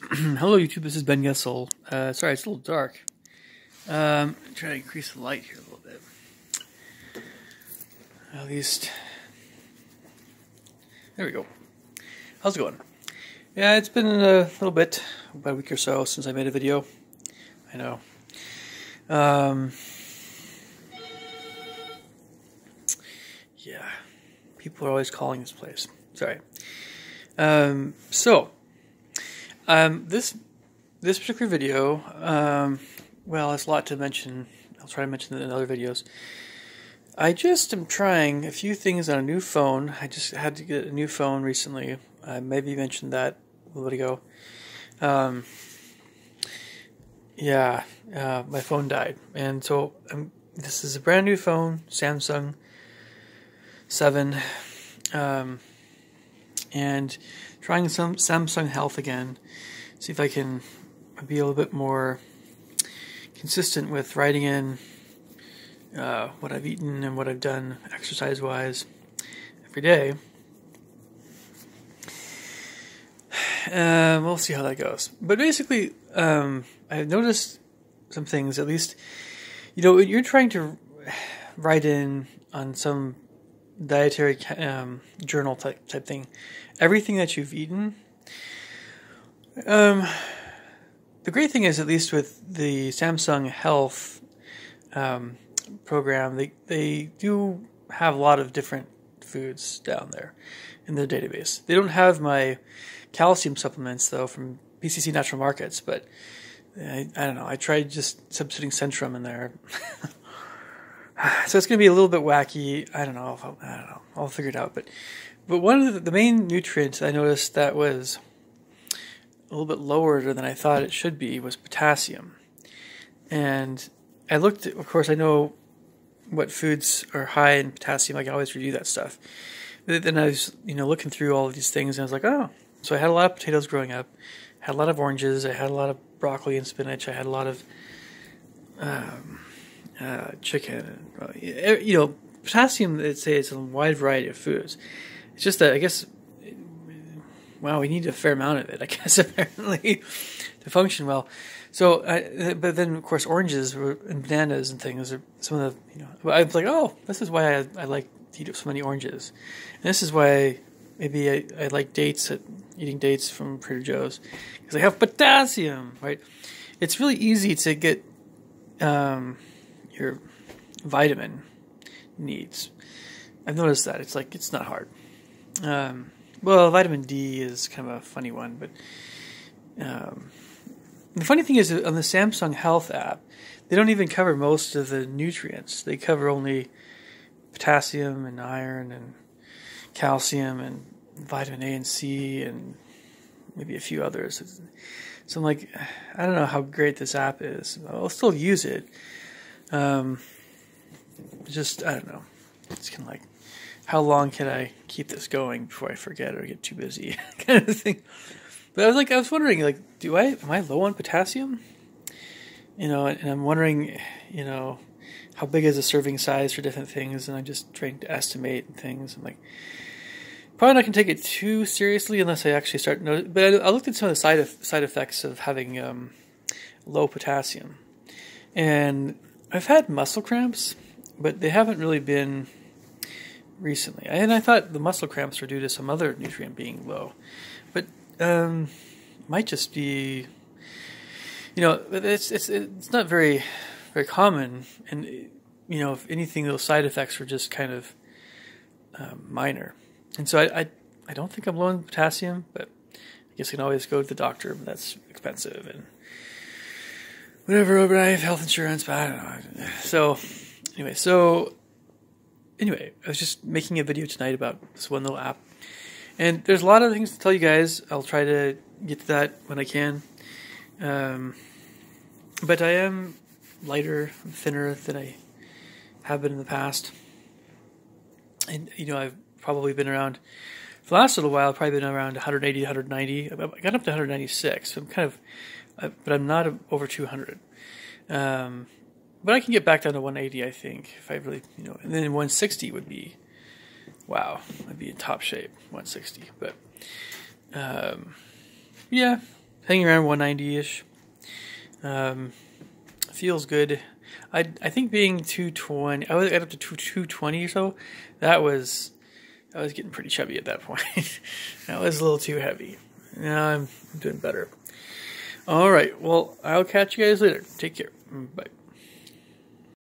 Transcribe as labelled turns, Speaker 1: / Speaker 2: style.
Speaker 1: Hello YouTube, this is Ben Gessel. Sorry, it's a little dark. Try to increase the light here a little bit. At least, there we go. How's it going? Yeah, it's been a little bit, about a week or so since I made a video. I know. Yeah, people are always calling this place. Sorry. This particular video, well, it's a lot to mention. I'll try to mention it in other videos. I just am trying a few things on a new phone. I just had to get a new phone recently. I maybe mentioned that a little bit ago. My phone died. And so this is a brand new phone, Samsung 7. And trying some Samsung Health again. See if I can be a little bit more consistent with writing in what I've eaten and what I've done exercise-wise every day. We'll see how that goes. But basically, I've noticed some things, at least, when you're trying to write in on some dietary journal type thing, everything that you've eaten. The great thing is, at least with the Samsung Health program, they do have a lot of different foods down there in their database. They don't have my calcium supplements though from PCC Natural Markets, but I don't know. I tried just substituting Centrum in there. So it's going to be a little bit wacky. I don't know. I'll figure it out. But one of the main nutrients I noticed that was a little bit lower than I thought it should be was potassium. And I looked at, of course, I know what foods are high in potassium. Like I always review that stuff. But then I was, looking through all of these things, and I was like, oh. So I had a lot of potatoes growing up. I had a lot of oranges. I had a lot of broccoli and spinach. I had a lot of chicken. Potassium, they'd say it's a wide variety of foods. It's just that, I guess, wow, we need a fair amount of it, I guess, apparently, to function well. So, but then, of course, oranges and bananas and things are some of the, I was like, oh, this is why I like to eat so many oranges. And this is why maybe I like eating dates from Trader Joe's, because they have potassium, right? It's really easy to get your vitamin needs. I've noticed that. It's not hard. Well, vitamin D is kind of a funny one, but the funny thing is on the Samsung Health app, they don't even cover most of the nutrients. They cover only potassium and iron and calcium and vitamin A and C and maybe a few others. So I'm like, I don't know how great this app is. I'll still use it. Just, I don't know. It's kind of like, how long can I keep this going before I forget or get too busy, kind of thing. But I was wondering, am I low on potassium? And I'm wondering, how big is a serving size for different things, and I'm just trying to estimate things. I'm like, probably not going to take it too seriously unless I actually start noticing. But I looked at some of the side effects of having low potassium, and I've had muscle cramps, but they haven't really been recently. And I thought the muscle cramps were due to some other nutrient being low, but might just be, it's not very very common, and if anything, those side effects were just kind of minor. And so I don't think I'm low in potassium, but I guess I can always go to the doctor, but that's expensive and whatever. But I have health insurance, but I don't know. So anyway, I was just making a video tonight about this one little app. And there's a lot of things to tell you guys. I'll try to get to that when I can. But I am lighter, thinner than I have been in the past. And, I've probably been around, for the last little while, I've probably been around 180, 190. I got up to 196. So I'm kind of, but I'm not over 200. But I can get back down to 180, I think, if I really, and then 160 would be, wow, I'd be in top shape, 160. But, yeah, hanging around 190-ish. Feels good. I think being 220, I got up to 220 or so. I was getting pretty chubby at that point. That was a little too heavy. Now I'm doing better. All right. Well, I'll catch you guys later. Take care. Bye.